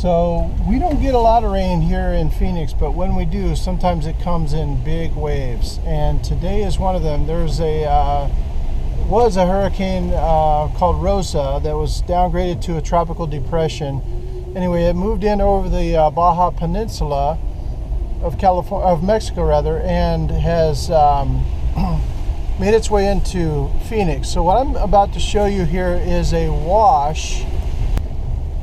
So we don't get a lot of rain here in Phoenix, but when we do, sometimes it comes in big waves. And today is one of them. There's a hurricane called Rosa that was downgraded to a tropical depression. Anyway, it moved in over the Baja Peninsula of Mexico rather, and has made its way into Phoenix. So what I'm about to show you here is a wash,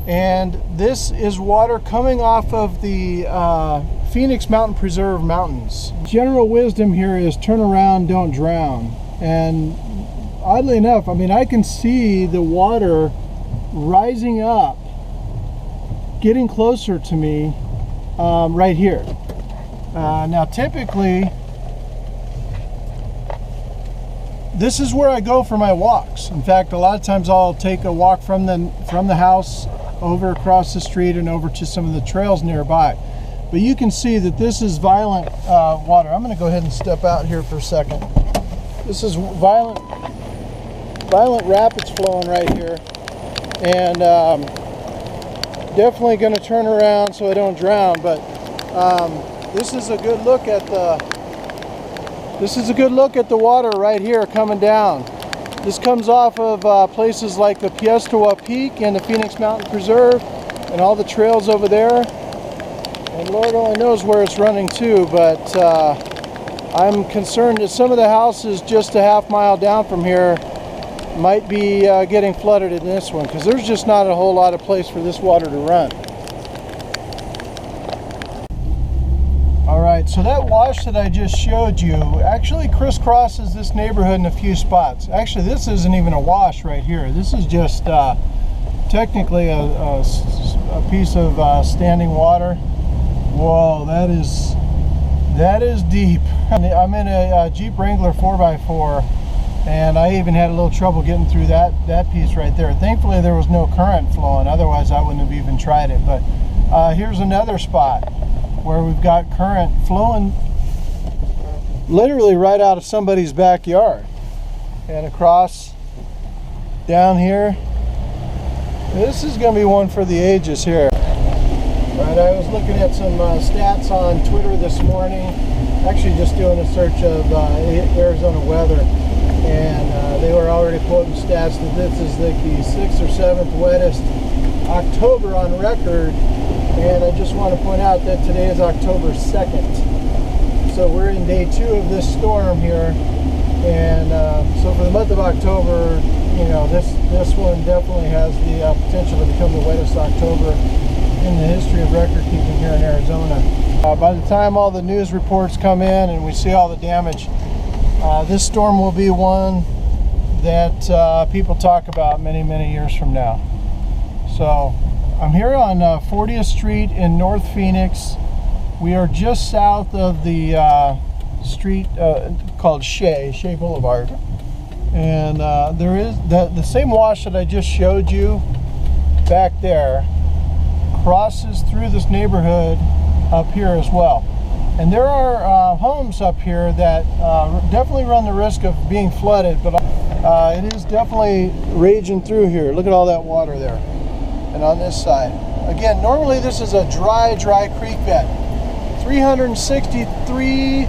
and this is water coming off of the Phoenix Mountain Preserve mountains. General wisdom here is turn around, don't drown. And oddly enough, I mean, I can see the water rising up, getting closer to me right here. Now typically this is where I go for my walks. In fact, a lot of times I'll take a walk from the house over across the street and over to some of the trails nearby. But you can see that this is violent water. I'm going to go ahead and step out here for a second. This is violent rapids flowing right here, and definitely going to turn around so I don't drown. But this is a good look at the water right here coming down. This comes off of places like the Piestewa Peak and the Phoenix Mountain Preserve and all the trails over there. And Lord only knows where it's running to, but I'm concerned that some of the houses just a half mile down from here might be getting flooded in this one, because there's just not a whole lot of place for this water to run. Alright, so that wash that I just showed you actually crisscrosses this neighborhood in a few spots. Actually, this isn't even a wash right here. This is just technically a piece of standing water. Whoa, that is deep. I'm in a Jeep Wrangler 4x4, and I even had a little trouble getting through that piece right there. Thankfully there was no current flowing, otherwise I wouldn't have even tried it. But here's another spot where we've got current flowing literally right out of somebody's backyard. And across down here, this is going to be one for the ages here. Right, I was looking at some stats on Twitter this morning, actually just doing a search of Arizona weather, and they were already quoting stats that this is like the 6th or 7th wettest October on record. And I just want to point out that today is October 2nd. So we're in day 2 of this storm here. And so for the month of October, you know, this one definitely has the potential to become the wettest October in the history of record keeping here in Arizona. By the time all the news reports come in and we see all the damage, this storm will be one that people talk about many, many years from now. So I'm here on 40th Street in North Phoenix. We are just south of the street called Shea Boulevard. And there is the same wash that I just showed you back there crosses through this neighborhood up here as well. And there are homes up here that definitely run the risk of being flooded, but it is definitely raging through here. Look at all that water there. And on this side, again, normally this is a dry creek bed. 363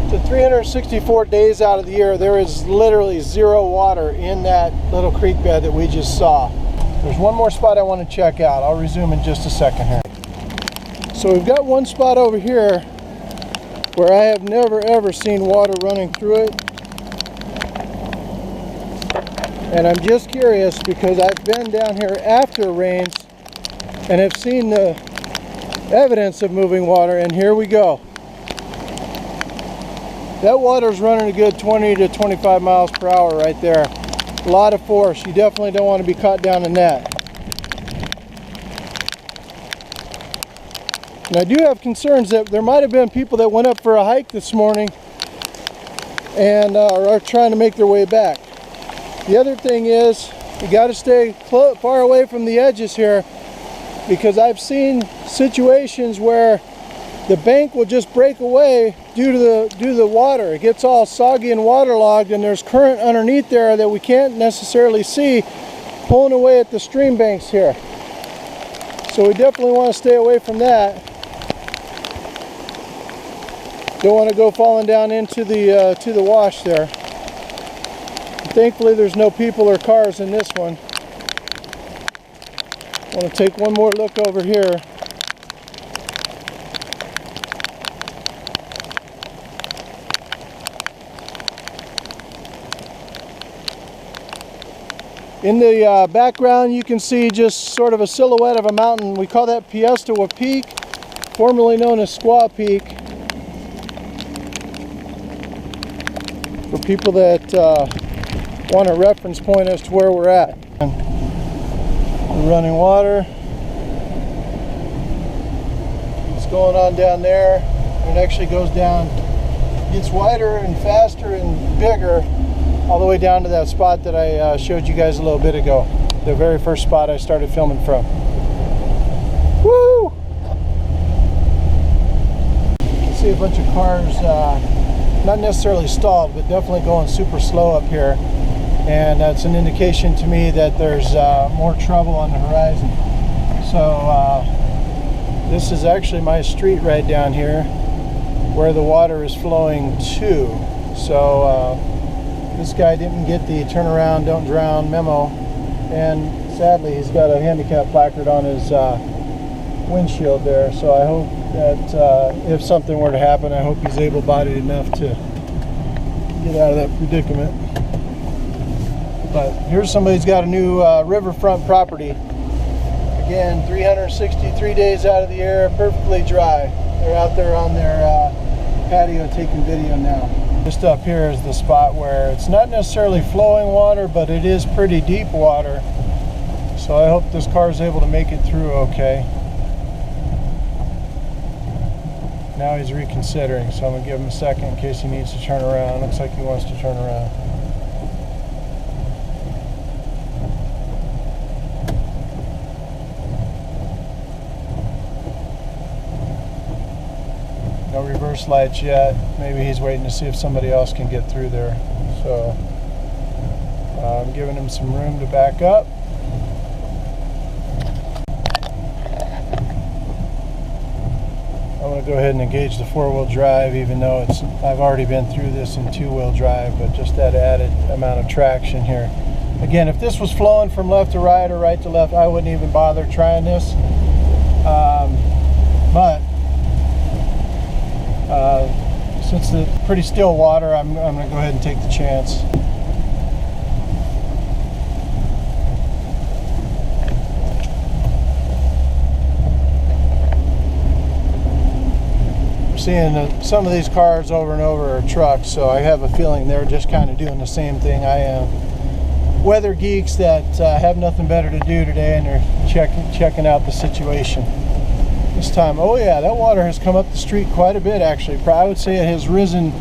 to 364 days out of the year, there is literally zero water in that little creek bed that we just saw. There's one more spot I want to check out. I'll resume in just a second here. So we've got one spot over here where I have never ever seen water running through it. And I'm just curious because I've been down here after rains and have seen the evidence of moving water, and here we go. That water's running a good 20 to 25 miles per hour right there. A lot of force. You definitely don't want to be caught down in that. And I do have concerns that there might have been people that went up for a hike this morning and are trying to make their way back. The other thing is, you got to stay far away from the edges here, because I've seen situations where the bank will just break away due to the water. It gets all soggy and waterlogged, and there's current underneath there that we can't necessarily see pulling away at the stream banks here. So we definitely want to stay away from that. Don't want to go falling down into the to the wash there. Thankfully there's no people or cars in this one. I want to take one more look over here. In the background you can see just sort of a silhouette of a mountain. We call that Piestewa Peak, formerly known as Squaw Peak. For people that want a reference point as to where we're at. The running water. What's going on down there? It actually goes down, gets wider and faster and bigger, all the way down to that spot that I showed you guys a little bit ago. The very first spot I started filming from. Woo! You see a bunch of cars, not necessarily stalled, but definitely going super slow up here. And that's an indication to me that there's more trouble on the horizon. So this is actually my street right down here where the water is flowing to. So this guy didn't get the turn around, don't drown memo, and sadly he's got a handicap placard on his windshield there. So I hope that if something were to happen, I hope he's able-bodied enough to get out of that predicament. But here's somebody's got a new riverfront property. Again, 363 days out of the year, perfectly dry. They're out there on their patio taking video now. Just up here is the spot where it's not necessarily flowing water, but it is pretty deep water. So I hope this car is able to make it through okay. Now he's reconsidering, so I'm going to give him a second in case he needs to turn around. Looks like he wants to turn around. No reverse lights yet. Maybe he's waiting to see if somebody else can get through there. So I'm giving him some room to back up. I'm going to go ahead and engage the four-wheel drive, even though I've already been through this in two-wheel drive, but just that added amount of traction here. Again, if this was flowing from left to right or right to left, I wouldn't even bother trying this. But since it's pretty still water, I'm going to go ahead and take the chance. Seeing some of these cars over and over are trucks, so I have a feeling they're just kind of doing the same thing I am. Weather geeks that have nothing better to do today, and they're checking out the situation. This time, oh yeah, that water has come up the street quite a bit actually. I would say it has risen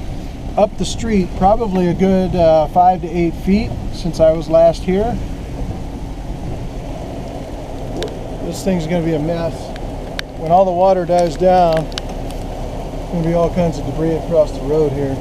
up the street probably a good 5 to 8 feet since I was last here. This thing's going to be a mess. When all the water dies down, there's going to be all kinds of debris across the road here.